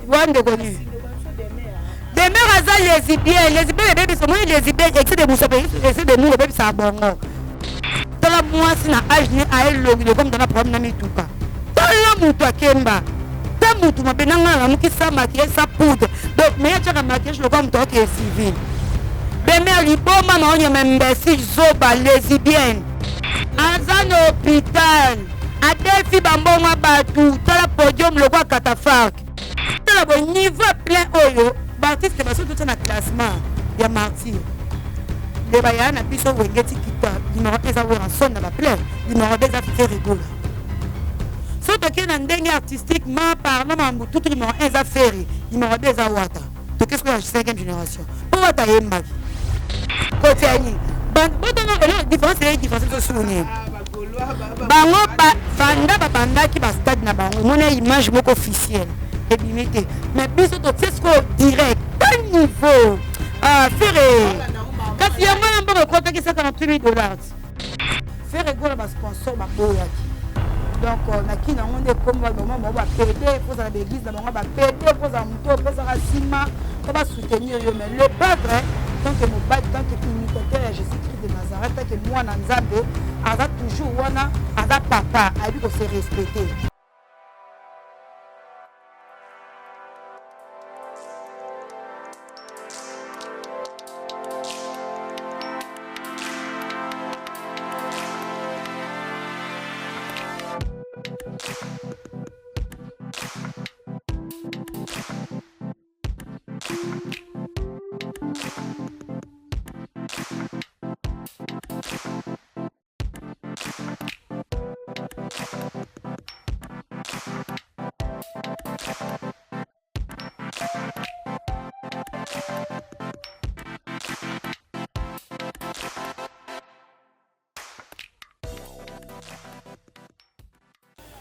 Wande connu. Demeure à les lesbiennes, les bébés sont les lesbiennes, excès de moussa, excès de mou, bébé ça bon. Dans la moi si na âge ni a elle comme dans la problème na mituka. Dans la muto akemba. Dans muto ma benanga la muki sa maquillage sa poudre. Donc mais tu as maquillage le comme toi qui est civil. Bébé liboma na on même imbécile zoba lesbienne. Azan hôpital. A défi bambonga batu, dans la podium le roi catafalque. Dans le niveau plein oyo. Baptiste qui va se tout un classement, il y a martyr. Les baïans a pu se wengeti kita, numéro 1 à voir en son dans la plaine, numéro 2 à faire rigoler. Sauf qu'il y a un dernier artistiquement parlant, tout numéro 1 à faire, numéro 2 à Wata. Donc qu'est-ce que la 5e génération? Pour Wata et Mag. Côté Annie. La différence est la différence de souvenir. Bango, Fanda, Banda qui va stade na bango, on a une image officielle. Mais plus c'est ce qu'on dirait quel niveau faire quand il y a un peu de côté qui c'est $48,000 faire égal à sponsor donc on a qui on est comme on va payer pour ça l'église on va payer pour ça moto pour ça ciment on va soutenir mais le padre tant que mon badge tant que imitateur Jésus-Christ de Nazareth tant que moi Nzambe a toujours wana a papa a dit qu'on se respecter.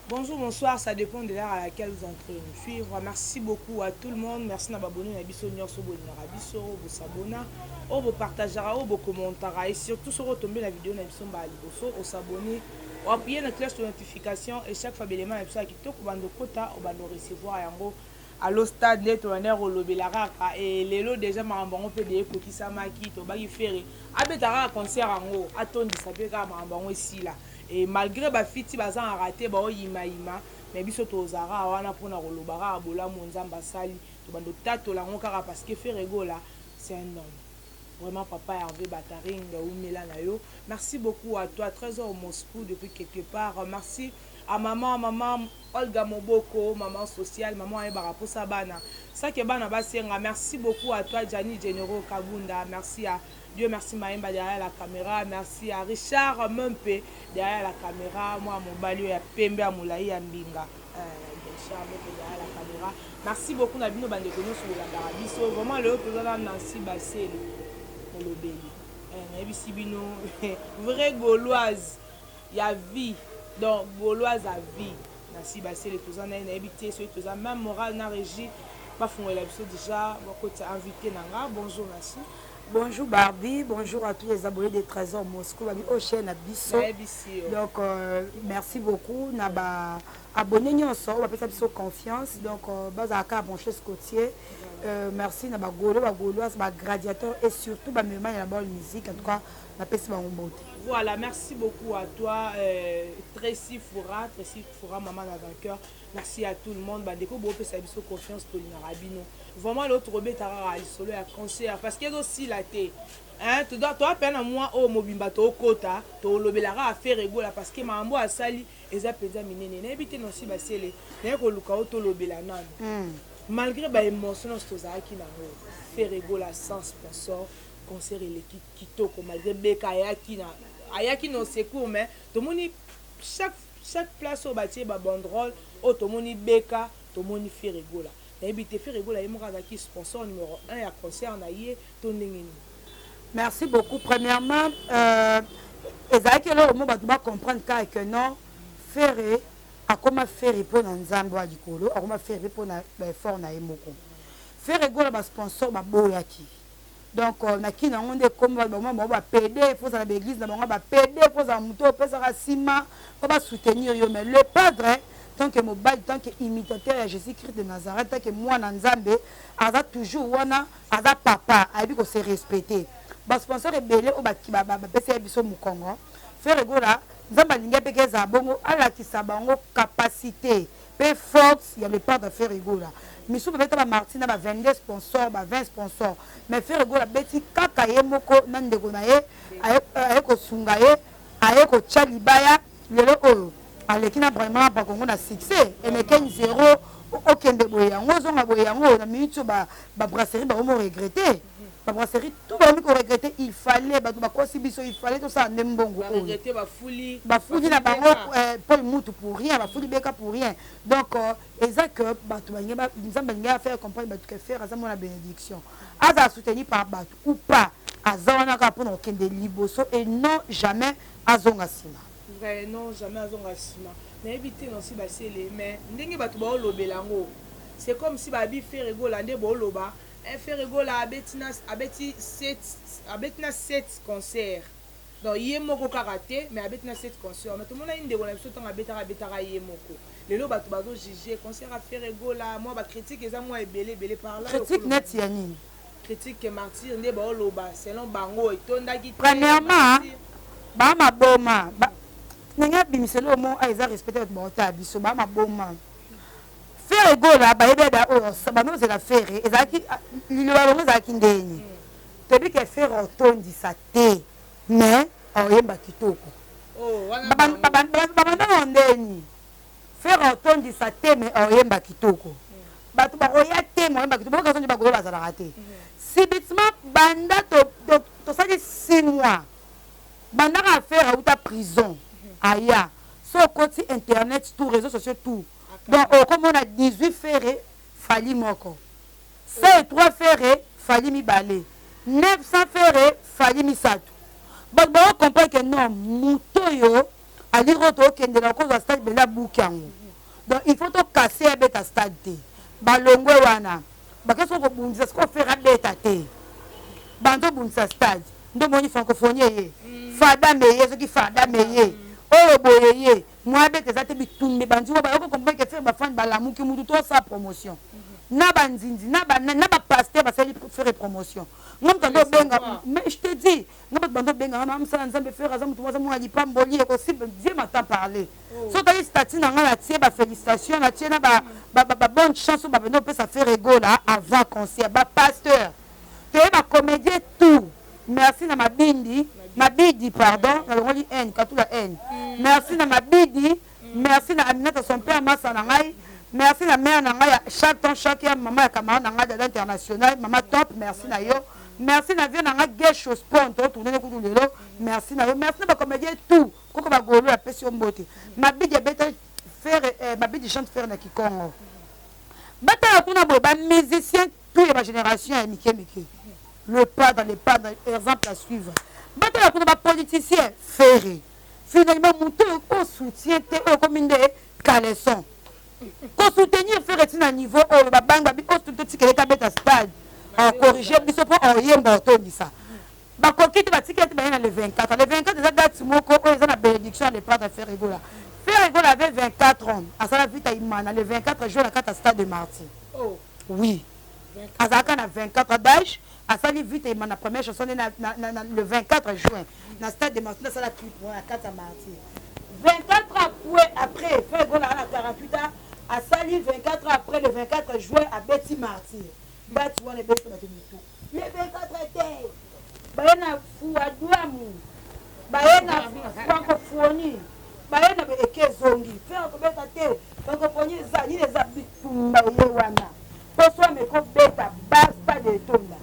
Bonjour, bonsoir, ça dépend de l'heure à laquelle vous entrez nous suivre. Merci beaucoup à tout le monde. Merci d'abonner à Bisso Nyonso Bolina Bisso, vous s'abonner, vous partagez, vous commentez et surtout sur retomber la vidéo na Bisso Mbaliboso, vous s'abonner, vous appuyez la cloche de notification et chaque fois l'élément est ça qui toque au bando quota au bando recevoir yango à l'au stade net on est au lobby la raka et les lots déjà marambon peut des coquilles samaki to bagi ferré abetara concert yango atondi ça peut ka marambon ici là. Et malgré ba fiti bazan a raté ba oyima mais biso tozara wana pona kolobara abola monzamba sali to bando tato la ngokara parce que fait rigola c'est un homme vraiment papa Hervé Bataringa ou Mélana yo. Merci beaucoup à toi 13 ans au Moscou depuis quelque part. Merci à maman Olga Moboko, maman sociale, maman Ebara pour sa bana. Ça que bana basenga. Merci beaucoup à toi Gianni Généraux Kabunda. Merci à Dieu merci Maïmba derrière la caméra. Merci à Richard Mumpe derrière la caméra. Moi mon balio ya Pembe à Moulaï ya Mbinga. Richard Mumpe derrière la caméra. Merci beaucoup Nabino Bandeko sur la Darabiso. Vraiment le président Nancy Bassel. Le béni. Vraie gauloise, il y a vie. Donc, gauloise à vie. Merci, c'est les tous en habité, c'est tous en même moral, na régie. Pas fondé la déjà, côté invité nanga. Bonjour, merci. Bonjour Barbie, bonjour à tous les abonnés des Trésors Moscou, au chaîne à Bisso. Donc, merci beaucoup. Naba abonné nous ensemble, on appelle ça Bisso confiance. Donc, bazaka branché ce côté. Merci Naba Golo, Gauloise, Gladiateur et surtout ba mémoire la bonne musique. En tout cas, la paix c'est beauté. Voilà, merci beaucoup à toi, Tracy Foura, maman la vainqueur. Merci à tout le monde. Bandeko Bope Sabiso confiance pour l'Inarabino. Vraiment l'autre robé tara solo à concert parce qu'il y a aussi la thé. Hein, tu dois toi peine à moi au mobimba to kota, to lobelara à faire rigola parce que mambo a sali et ça peut minene. N'habite non si basele. N'est que luka auto lobela nan. Malgré ba émotion to za qui na faire rigola sans sponsor, concert l'équipe qui toko malgré beka ayaki no secours mais tout monde chaque place au bâtiment ba banderole au tout monde beka tout monde fait rigola. Sponsor numéro 1 à concert merci beaucoup. Premièrement, comprendre que non, faire à comment faire pour Nzambo à Dikolo, à comment faire pour fort na emoko. Faire rigola ba sponsor ba boyaki. Donc na qui na onde comme ba pédé pour ça l'église na ba pédé pour ça moto pour ça ciment pour ba soutenir yo mais le padre tant que mobile, tant que imitateur à Jésus-Christ de Nazareth, tant que moi Nzambe, aza toujours wana, aza papa, abi ko se respecter. Ba sponsor ebele o ba kiba ba pesa biso mu Congo. Faire gola, Nzamba linga peke za bongo ala kisabango capacité, pe force, il y a le part de faire gola. Misu peut-être ba Martina ba 22 sponsors, ba 20 sponsors, mais faire gola beti kaka ye moko nandeko na ye, aye ko sunga ye, aye ko chalibaya, lelo oyo. Alekina vraiment pas qu'on a succès et mais 0 aucun de boyango zonga boyango na minute ba brasserie ba vraiment regretter ba brasserie tout ba mi ko regretter il fallait ba kosi biso il fallait tout ça ndembongo regretter ba fouli na bango Paul Moutou pour rien ba fouli beka pour rien donc exact que ba to ba ngeba nzamba ngia faire comprendre ba que faire ça la bénédiction aza soutenu par ba ou pas azana ka pour okende liboso et non jamais azonga sima. Non, jamais à zonga sima. Mais éviter non si basele mais ndenge batu ba olobelango. C'est comme si babi fait rigola ndé bo loba, fait rigola abeti 7 concerts. Donc yé moko karaté mais abetina 7 concerts. Mais tout le monde a une ndeko na biso tanga betara yé moko. Lelo batu bazo juger concert a fait rigola, moi ba critique eza moi ebele par là. Critique net yani. Critique martyr ndé ba oloba selon bango etondaki. Premièrement, ba ma boma Nenga bimiselo mo aiza respecter votre bonté biso ba maboma faire gola ba yebeda o sabano ze la faire ezaki lilo ba longo zaki ndeni tebi ke faire otondi sa te mais oyemba kitoko ba ndeni faire otondi sa te mais oyemba kitoko batu ba oya te mo oyemba kitoko ka sonje ba gola za la raté si bitima banda to sali 6 mois banda ka faire ou ta prison aya so côté internet tout réseaux sociaux tout donc comme on a 18 ferré fali moko 103 ferré fali mi balé 900 ferré fali mi sato donc on comprend que non mutoyo ali roto kende la cause stade de la boukango donc il faut to casser à beta stade te balongwe wana bakaso ko bundisa ko faire beta te bando bundisa stade ndo moni francophonie ye fada meye ce qui fada meye oh boyeye moi avec les até bitumbe bandi ba ko comprendre que faire ba fan ba lamu ki mutu to sa promotion na banzinzi na ba pasteur ba faire promotion ngom tando benga mais je te dis ngom tando benga na msala nzambe faire azamu to azamu ali pamboli ko sible Dieu m'entend parler so ta statut na ngala tie ba félicitations na tie na ba bonne chance ba beno peut ça faire rigola avant concert ba pasteur te ba comédien tout merci na mabindi pardon na longoli N katula N merci na mabidi merci na Aminata son père massa na ngai merci na mère na ngai chaque temps chaque maman ya camarade na ngai de l'international maman top merci na yo merci na vie na ngai gauche au sport to tourner ko lelo merci na yo merci na ba comédien tout koko ba golo ya pesi mbote mabidi beta faire mabidi chante faire na Kikongo bata kuna bo ba musicien tout ya génération ya mike le pas dans exemple à suivre bata kuna ba politicien ferré finalement monter au soutien comme une caleçon ko soutenir faire un niveau au ba banga bi au tout tikele ka beta stade en corriger biso pour en yemba otondi ça ba kokiti ba tikete ba le 24 déjà date moko o eza na bénédiction de pas faire rigola avait 24 ans à ça la vite imana le 24 juin à cata stade de Martyr oui azaka na 24 d'âge à ça li vite imana première chanson le 24 juin na stade de Martyr ça la clip pour la cata Martyr 24 après fait rigola à 48 ans à ça li 24 après le 24 juin à Betty Martyr bati wana beso na temitu le 24 était bayena fuaduamu bayena francophonie bayena ekezongi faire ko beta te francophonie za ni les abitumba ye wana poso me ko beta basta de tonda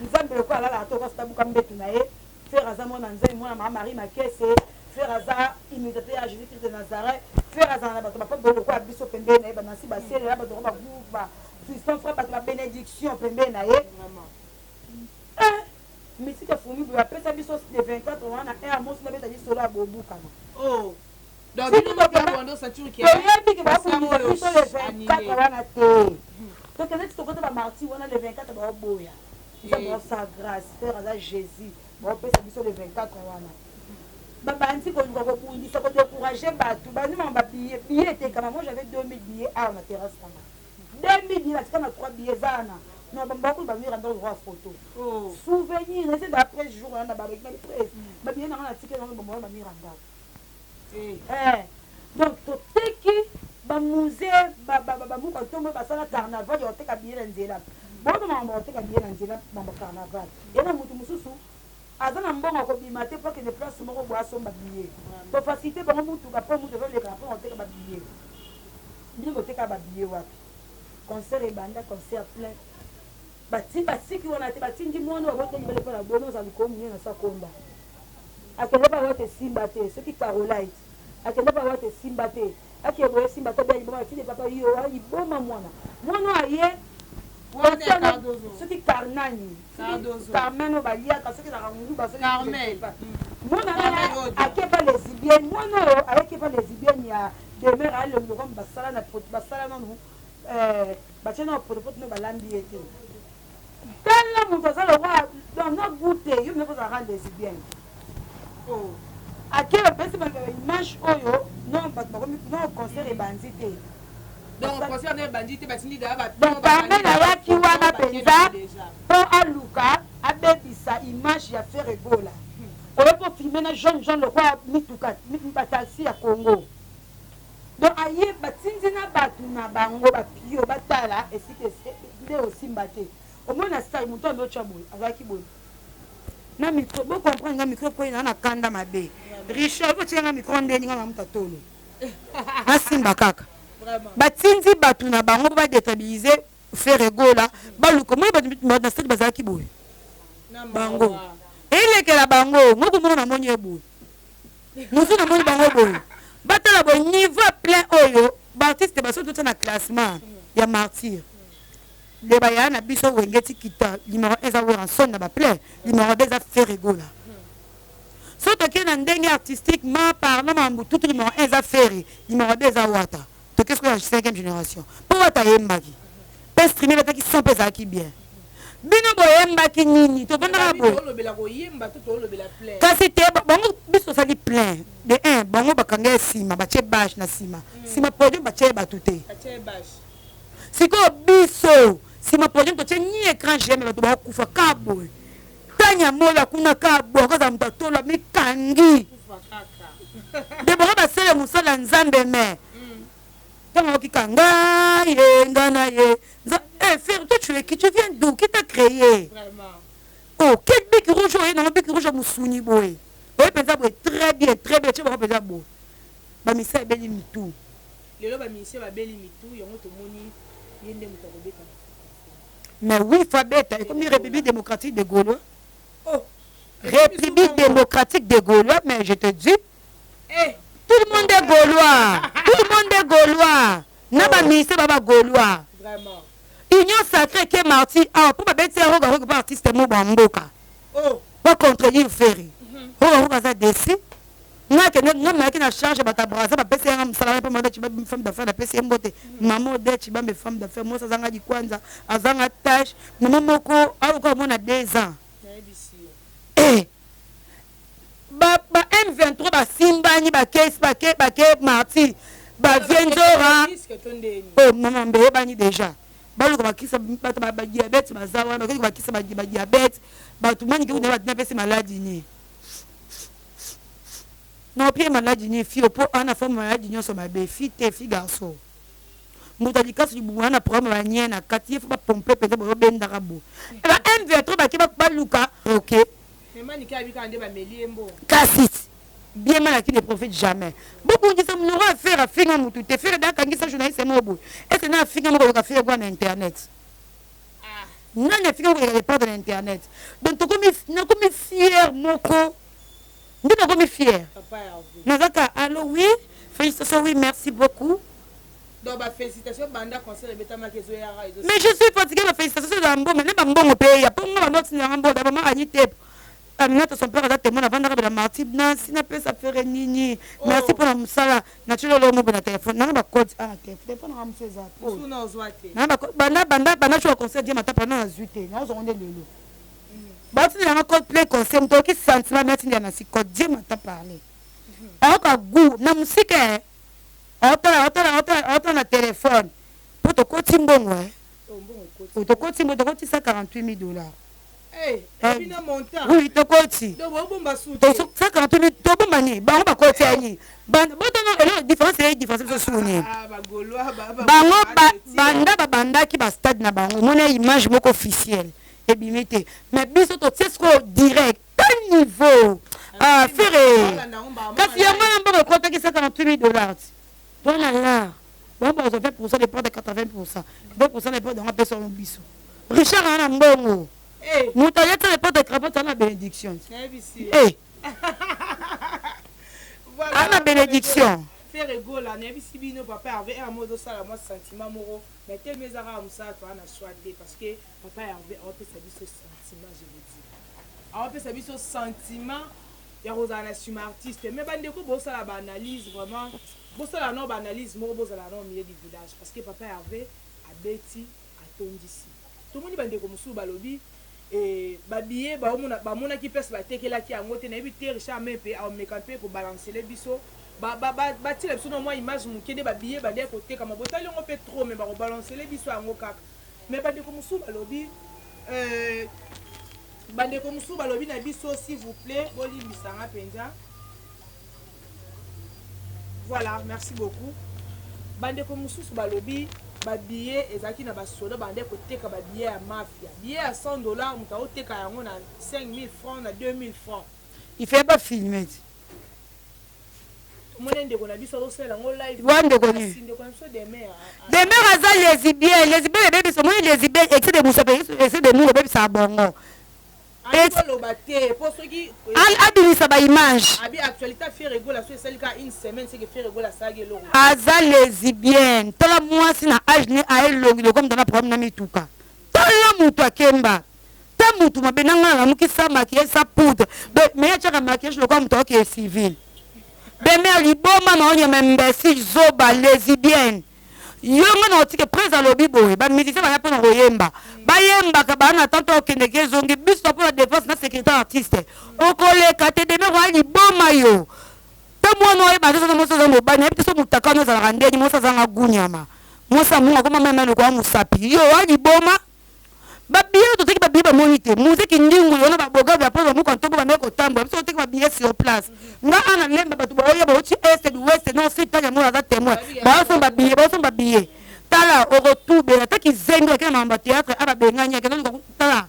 nzambe ko ala la to ko stabuka mbetu na ye faire azamo na nzambe mwana mama Marie Makese faire aza imitateur à Jésus-Christ de Nazareth faire aza na bato ba ko ko abiso pembe na ba nasi ba sele ba to ba buba Tristan frère la bénédiction pembe na ye mais si tu as fourmi pour appeler ça biso de 24 ans na un mot na beta di solo abobu kana donc nous va pas prendre ça tout qui est que va pour le 24 ans na te donc quand tu côté ba Martyr on a le 24 ba boya ça doit sa grâce faire à Jésus ba appeler ça biso le 24 ans na ba banti ko ngoko bundisa ko décourager ba tout ba nous ba billets étaient quand même. Moi, j'avais 2000 billets à la terrasse. 2000 billets, c'est comme 3 billets. Non, beaucoup de billets dans le droit photo. Souvenir, c'est d'après ce jour, on a avec ma presse. Ma billet, on a ticket dans le moment, on a mis en donc, tout ce qui est musée, le carnaval, il y a un billet dans le zéla. Bon, on a un billet dans le zéla dans le carnaval. Et là, nous azana mbongo ko bimate pas que les places moko boa somba billet pour faciliter bango mutu ka po mutu le ka po oteka ba billet ni ko teka ba billet wapi concert et banda concert plein bati ki wana te bati ndi mono wa bote libele pa la bono za ko munye na sa komba akende pa wote simba te ce qui Carolite akende pa wote simba te akebo simba to ba iboma fille papa yo wa iboma mwana aye ce qui Carnani Carmen au Balia parce que la rendu parce que Carmen moi avec pas lesbiennes moi non avec pas lesbiennes il y a demain à le morom basala na basala non batena pour no balandi été tellement mon ça le roi dans notre goûter il me faut rendre lesbienne à quel place une manche oyo non pas non concert et bandité donc concert des bandits batini d'aba donc Carmen a qui wana penza pour aluka abebisa image ya faire ebola oyo pour filmer na jeune le roi mituka batasi ya Congo donc aye batindi na batu na bango bapio batala esike nde osimba te omona style muto ameocha boye azalaki boye na micro bo comprendre nga micro ko ina na kanda mabe Richard ko tianga micro ndeni nga na mutatolo asimba kaka batindi batu na bango ba déstabiliser faire egola baluko moi ba style bazalaki boye bango elekela bango ngoko mona na monye boye musu na monye bango boye batala bo niveau plein oyo baartiste baso tout na classement ya martyr de bayana biso wengeti kita numéro 1 za ranson na ba plein numéro 2 za faire egola so to ke na ndenge artistiquement parlant mambu tout numéro 1 za faire numéro 2 za wata to qu'est-ce que la 5e génération pour wata yembaki pe streamer la qui sont pesa qui bien bino boyembaki nini to bana bo kasi te bango biso sali plein de 1 bango bakanga sima bache bash na sima sima podium bache batute siko biso sima podium to ni écran j'aime bato ba kufa kabo tanya mola kuna kabo kaza mtatola mikangi de bango basele musala nzambe me tant que kanga ye ngana ye faire toi tu viens d'où qui t'a créé vraiment oh quel bec rouge et non bec rouge musuni boy oui pensable très bien tu vas pensable bon ba misa beli mitu lelo ba misa ba beli mitu yango to moni yende mutakobeka mais oui Fabeta et comme République démocratique des Gaulois République démocratique des Gaulois mais je te dis tout le monde est Gaulois Naba ministre baba Gaulois vraiment union sacrée qui est martyr pour pas bête un artiste mo bamboka pour contredire Ferry ça décès nga que na charge bata brasa ba pesa nga msala pa manda chiba femme d'affaires na pesa mbote maman de chiba me femme d'affaires moi ça zanga di kwanza azanga tâche maman moko au mona 2 ans ba M23 ba simbani ba case ba martyr ba viendora oh maman mbé bani déjà baluka bakisa bato ba diabète bazawa bakisa ba diabète bato mani ki kuna batina pesa maladie ni non puis maladie ni fille pour ana forme maladie ni so mabe fille te fille garçon muta dikasu di bwana problème ba nyena kati faut ba pomper peut-être ba benda rabo ba M23 ba ki ba baluka OK mais mani ki abika ande ba meliembo kasit bien mal qui ne profite jamais beaucoup disent on aura affaire à finir mutu te faire dans kangi sa journaliste mobo est-ce na finir mobo ka faire quoi na internet nani finir mobo ka pas dans internet donc to comme fier moko ndina comme fier nazaka allo oui félicitations oui merci beaucoup donc ba félicitations banda conseil betama kezo ya radio mais je suis fatigué ba félicitations dans mbongo mais ba mbongo pe ya pongo ba noti na mbongo ba mama ani te Aminata son père a témoin avant d'arriver la martyr si n'a pas ça faire nini merci pour la musala naturellement le mobile téléphone n'a pas code à téléphone ramse za suna ozwate n'a pas banda je conseil dire mata pendant azuté n'a on est lelo bati na code play conseil mto ki sentiment merci na si code dire mata parler alors ka goût na musique autant na téléphone pour te côté mbongo pour te côté mbongo te 148 000 $. Oui, te côté 148 000 to bomani bango ba côté ani banda botono différence de souni bango banda ki ba stade na bango mona image moko officielle et bimete mais biso to c'est ce qu'on direct quel niveau faire kasi yango na mbongo côté ki 148 000 $. Voilà là. Bon, on fait pour ça des portes de 80%. 20% des portes de rappel sur le biseau. Richard a un bon. Moutaillette les portes de cravate à la bénédiction. À la bénédiction. Faire rigolo, là, n'est-ce pas, papa avait un mot de ça, moi, sentiment moro. Mais tel mes arabes, ça, toi, on a choisi parce que papa avait un peu sa vie sur sentiment, je veux dire. Un peu sa vie sur sentiment, il y a Rosa la artiste. Mais bandeko, bon, ça, la analyse vraiment. Bon, ça, la non, analyse, moi, bon, ça, la non, au milieu du village. Parce que papa avait à Betty, à Tondisi. Tout le monde dit bandeko, moussou, balobi. Et babiye, bah, mon qui pèse la tête, là, qui a monté, n'a évité, Richard, mais, à me camper pour balancer les bisous. Bati la biso na moi image mukende babiye bande côté comme botali on peut trop mais ba balancer les biso en kaka mais bande ko musu balobi bande ko musu balobi na biso s'il vous plaît boli bisanga penza. Voilà, merci beaucoup. Bande ko musu balobi babiye ezaki na basoda bande côté ka babiye à mafia billet à $100 muta oteka yango na 5 000 francs na 2 000 francs. Il fait pas filmer. Demeure aza lesbien bébé so moi lesbien excès de musa excès de muro bébé ça bongo abimisa ba image aza lesbien tala mwasi na age ne aelongi comme dans la problème na mituka tala mutu akemba ta mutu mabenanga na mukisa maquillage sa poudre mais chaka maquillage comme toi qui est civil. Bemère liboma na onye membesi zoba lesbienne. Yonga na otike presa lobi boye ba musicien ba yapona koyemba. Ba yemba ka ba na tanto okende kezongi biso pour la défense na secrétaire artiste. Okole ka te deme ko liboma yo. Ta mwana oye ba zo moso zo ba na biso mutaka no za randeni moso za ngagunyama. Mosa munga koma mema ko musapi. Yo wa liboma babiye toteki babiye bamonite muziki ndingu yona baboga bya pozo mu kontobo ba meko tambo biso toteki babiye sur place nga ana lemba batu ba oya ba uchi est du ouest non si tanya mo za témoin ba so babiye tala au retour be ataki zengo ke na théâtre aba benganya ke non tala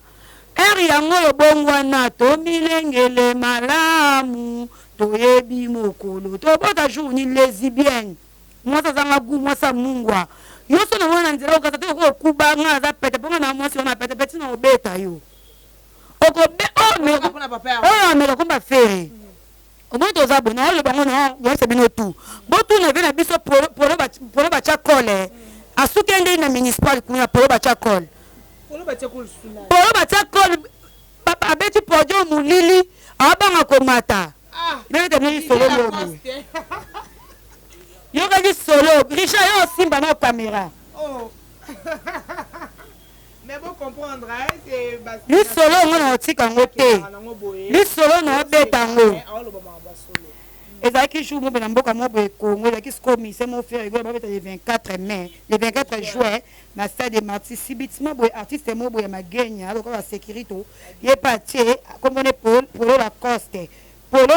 eri yango yo bongwana to milengele malamu to yebi mokolo to bota jour ni lesbienne moi ça zanga gu moi ça mungwa yo so na mwana nzela ukasa te ko kubanga za pete ponga na mwasi ona pete pete na obeta yo okobe me ko fere o mo to za bona le bango na yo se bino tu botu na vena biso polo ba cha kole asukende na municipal kuna polo ba cha kole polo ba cha kole papa beti pojo mulili abanga komata bebe te ni solo lobo yo ka di solo Richard yo simba na caméra mais bon comprendre c'est ni solo ngona otika ngote ni solo na beta ngo ezaki jour mo na mboka mo boye Congo ezaki skomi c'est mon frère go ba beta le 24 mai le 24 juin na stade de Martyrs sibitima boye artiste mo boye magenya alors ko la sécurité ye patie comme on est polo la coste polo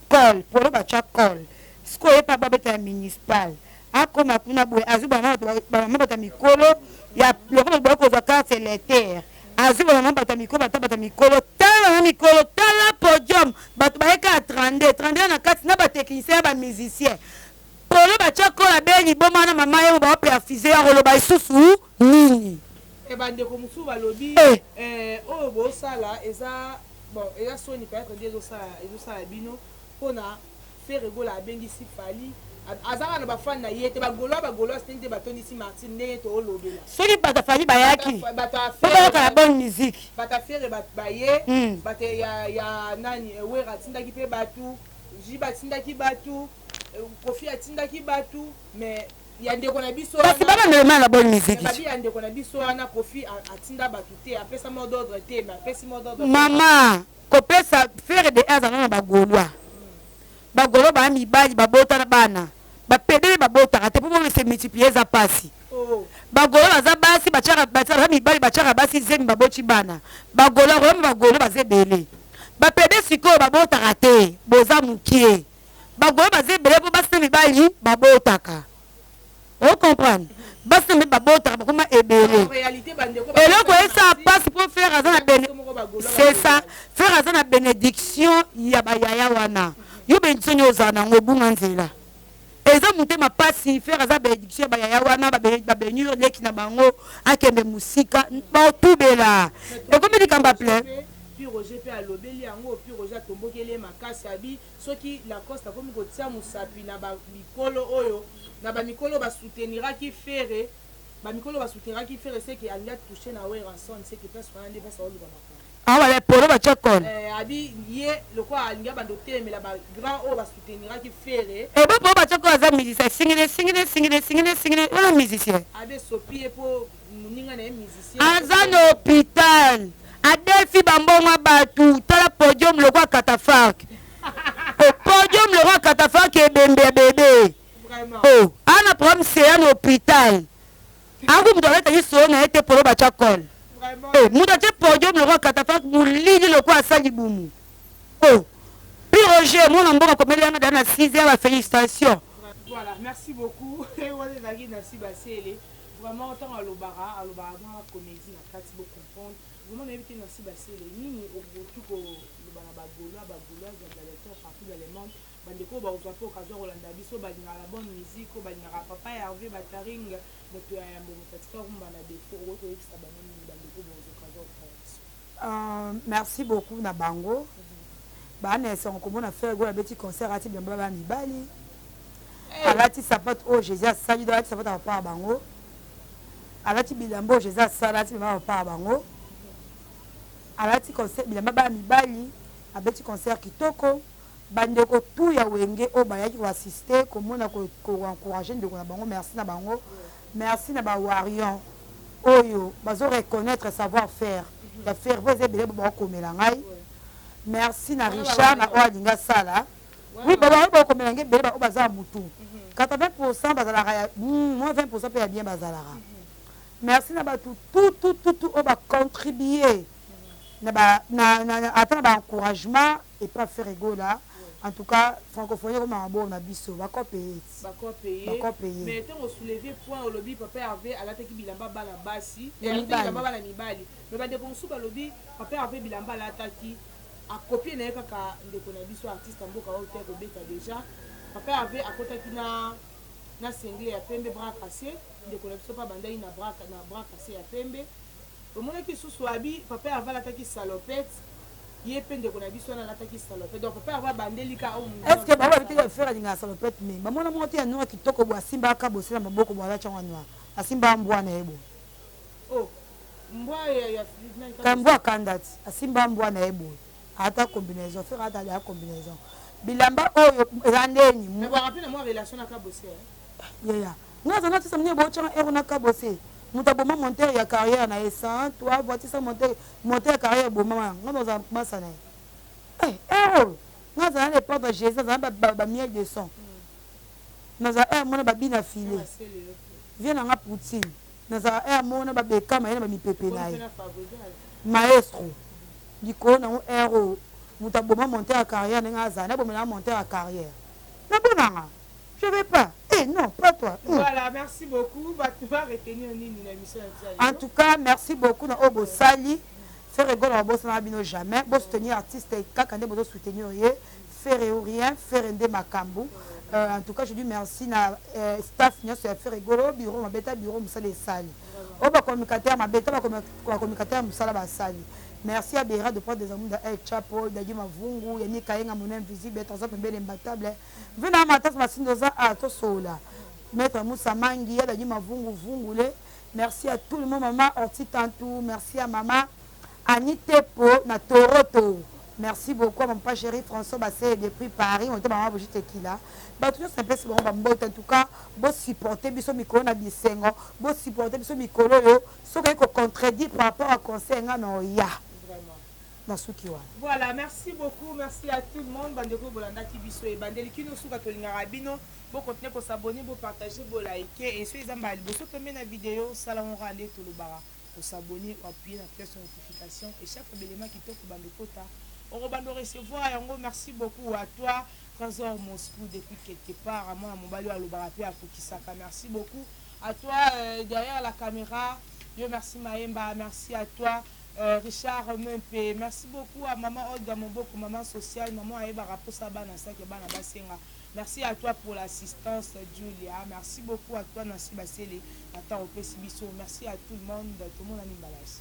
col polo ba cha col sko ye pa babeta municipal akoma kuna boye azuba na bata mikolo ya lokoma boye ko za carte lettre azuba na bata mikolo tala podium bato baeka 32 na kati na ba technicien ba musicien polo ba chako la beni boma na mama ye ba perfuser ya rolo ba isusu nini e bande ko musu balobi o bo sala eza bon eza soni peut-être des ça bino pona faire rigoler à bengisi fali azara na bafana na yete bagolo stende batondisi Martin ne to olobela soki bata fali bayaki bata ka bonne musique bata faire baye bata ya nani wera tindaki pe batu jiba tindaki batu kofi atindaki batu mais ya ndeko na biso parce que baba me la bonne musique babi ya ndeko na biso ana kofi atinda batu te apesa mot d'ordre te mais apesi mot d'ordre mama kopesa faire de azana na bagolwa bagolo ba mibali babota na bana bapede babotaka te mpo se multiplier eza pasi bagolo baza basi batiaka mibali batiaka basi zemi baboti bana bagolo koyamba bagolo baza ebele bapede sikoyo babotaka te boza mokie bagolo baza ebele mpo basi na mibali babotaka ocomprendre basi na mibali babotaka bakoma ebele eloko esa pasi mpo faire aza na c'est ça faire aza na bénédiction ya bayaya wana yo bénédiction nyo ozala nango obunga nzela eza motema pasi faire aza bénédiction ya bayaya wana babenir leki na bango akende mosika baotubela ekomi likambo plein puis Roger pe alobeli yango puis Roger atombokeli makasi abi soki la costa komi kotia musapi na ba mikolo oyo na ba mikolo ba souteniraki fere ba mikolo ba souteniraki fere c'est que alinga toucher na we ranson c'est que personne n'ande pas ça oluka makolo ah ouais polo ba chakol abi ye lokwa alinga ba dotemela ba grand o ba souteniraki fere e ba polo ba chakol aza musicien singine wala musicien abi sopi po muninga na musicien aza na hôpital adelphi bambonga batu tala podium lokwa catafalque podium lokwa catafalque ebembe bébé oh ana problème c'est un hôpital angu mutu aleta so na ete polo bachakol mutu atie podium lokwa catafalque molili lokwa asali bumu oh puis Roger mwana mboka komeli yanga dana 6e ba félicitations voilà merci beaucoup wale nagi merci basele vraiment autant alobara dans la comédie na kati bo comprendre vraiment n'invité merci basele nini obutu ko lobana bagolo ya directeur partout dans le monde bandeko ba ozapo occasion Rolanda biso balinga la bonne musique ko balinga papa Hervé Bataring moto ya yambo motatika kumba na défaut ko extra banani bandeko ba occasion merci beaucoup na bango bana esa komona faire go la petit concert ati bien baba mibali alati sapato o Jésus asali do alati sapato papa bango alati bilambo Jésus asala ati bien papa bango alati concert bilamba ba mibali abeti concert kitoko bandeko tout ya wenge o bayaki ko assister komona ko encourager ndeko na bango merci na bango merci na ba warion oyo bazo reconnaître savoir faire ya faire vous ebele ba komela ngai merci na Richard na oalinga sala oui baba komela ngai bele ba baza mutu 80% bazala moins 20% pe ya bien bazala merci na ba tout o ba contribuer attendre l'encouragement et pas faire ego là. En tout cas, francophonie comme un bon abisso, va payer. Mais tant on soulever point au lobby, papa Hervé à la tête bilamba bala basi, et à la tête bilamba bala mibali. Mais bah de bon soupe au lobby, papa Hervé bilamba la taki a copier na kaka de qu'on abisso artiste en boka hauteur Rebecca déjà. Papa Hervé à côté qui na single ya pembe bras cassé, de qu'on abisso pas bandai na bras cassé ya pembe. Au moment qui sous abi papa Hervé la taki salopette. Il pende qu'on a vu sur la attaque salopette donc papa avoir bandeli ka est-ce que baba peut faire la salopette mais maman na monter no kitoko bwa simba ka bosela maboko bwa cha wanwa asimba mbwa na ebo oh mbwa ya kambwa kandati asimba mbwa na ebo ata combinaison faire ata la combinaison bilamba oyo randeni mais ba rappeler moi relation na ka bosser ya ngaza na tisa mne bo cha ero na ka bosser mutaboma monter ya carrière na essence toi voici ça monter carrière bo mama ngoza masana ngaza na porte Jésus za ba miel de son naza mona ba bina filé vient na poutine naza mona ba beka ma ba mi pepe na maestro diko na héros mutaboma monter ya carrière ngaza na bomela monter ya carrière na bonanga je vais pas. Eh non, pas toi. Voilà, merci beaucoup. Tu vas retenir une émission. En tout cas, merci beaucoup na Obo Sali. Faire rigolo à boss na bino jamais. Boss soutenir artiste quand on est soutenir faire rien, faire ende makambu. En tout cas, je dis merci na staff nya sur faire rigolo bureau ma beta bureau musala Sali. Oba communicateur ma beta ba communicateur musala ba Sali. Merci à Béra de prendre des amours d'El Chapo, d'Adi Mavungu, Yannick Kayenga, mon invisible, être ensemble, bien imbattable. Venez à ma tasse, ma sinosa, à Tosola. Maître Moussa Mangi, d'Adi Mavungu, Vungule. Merci à tout le monde, maman Orti Tantou. Merci à maman Anite Po, na Toroto. Merci beaucoup à mon père chéri François Bassé depuis Paris. On était maman Brigitte Kila. Bah, tout ça, c'est bon, en tout cas, vous supportez, vous supportez, vous supportez, vous supportez, ce qui est contredit par rapport à conseil, non, ya. nasuki wana. Voilà, merci beaucoup, merci à tout le monde. Bandeko bolanda kibiso et bandeli kino suka tolinga rabino. Bon continuer pour s'abonner, pour partager, pour liker et sur les emballés. Bon surtout la vidéo, salon rendez tout le bara. Pour s'abonner, pour appuyer la cloche de notification et chaque élément qui toque bandeko ta. On va recevoir et merci beaucoup à toi, Trésor Moscou depuis quelque part à moi à mon balou à l'obarapi à Fukisaka. Merci beaucoup à toi derrière la caméra. Dieu merci Maemba, merci à toi. Richard Mempe, merci beaucoup à maman Olga Moboko, maman sociale, maman Aeba Raposa Banasa Kebana Basenga. Merci à toi pour l'assistance, Julia. Merci beaucoup à toi, Nancy Basele. Attends, merci à tout le monde a mis balance.